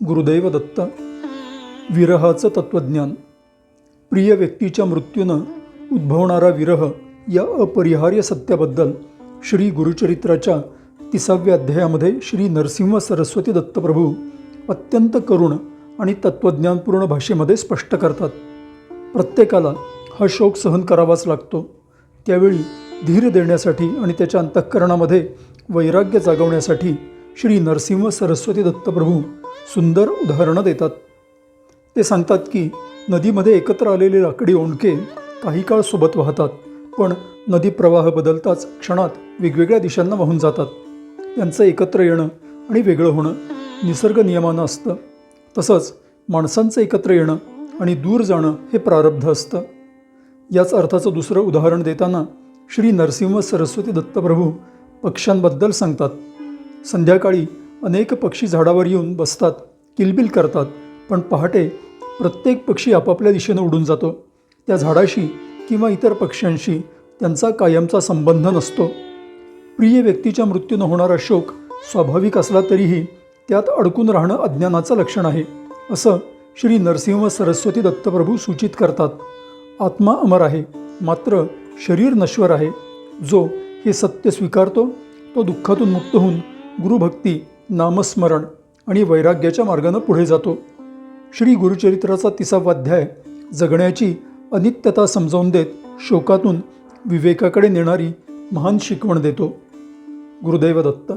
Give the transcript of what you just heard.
गुरुदैव दत्त. विरहाचं तत्त्वज्ञान. प्रिय व्यक्तीच्या मृत्यूनं उद्भवणारा विरह या अपरिहार्य सत्याबद्दल श्री गुरुचरित्राच्या 30व्या अध्यायामध्ये श्री नरसिंह सरस्वती दत्तप्रभू अत्यंत करुण आणि तत्त्वज्ञानपूर्ण भाषेमध्ये स्पष्ट करतात. प्रत्येकाला हा शोक सहन करावाच लागतो. त्यावेळी धीर देण्यासाठी आणि त्याच्या अंतःकरणामध्ये वैराग्य जागवण्यासाठी श्री नरसिंह सरस्वती दत्तप्रभू सुंदर उदाहरणं देतात. ते सांगतात की नदीमध्ये एकत्र आलेले लाकडी ओंडके काही काळ सोबत वाहतात, पण नदी प्रवाह बदलताच क्षणात वेगवेगळ्या दिशांना वाहून जातात. त्यांचं एकत्र येणं आणि वेगळं होणं निसर्ग नियमानं असतं. तसंच माणसांचं एकत्र येणं आणि दूर जाणं हे प्रारब्ध असतं. याच अर्थाचं दुसरं उदाहरण देताना श्री नरसिंह सरस्वती दत्तप्रभू पक्ष्यांबद्दल सांगतात. संध्याकाळी अनेक पक्षी झाडावर येऊन बसतात, किलबिल करतात, पण पहाटे प्रत्येक पक्षी आपापल्या दिशेनं उडून जातो. त्या झाडाशी किंवा इतर पक्ष्यांशी त्यांचा कायमचा संबंध नसतो. प्रिय व्यक्तीच्या मृत्यूनं होणारा शोक स्वाभाविक असला तरीही त्यात अडकून राहणं अज्ञानाचं लक्षण आहे, असं श्री नरसिंह सरस्वती दत्तप्रभू सूचित करतात. आत्मा अमर आहे, मात्र शरीर नश्वर आहे. जो हे सत्य स्वीकारतो तो दुःखातून मुक्त होऊन गुरुभक्ती, नामस्मरण आणि वैराग्याच्या मार्गानं पुढे जातो. श्री गुरुचरित्राचा 30वा अध्याय जगण्याची अनित्यता समजावून देत शोकातून विवेकाकडे नेणारी महान शिकवण देतो. गुरुदैव दत्त.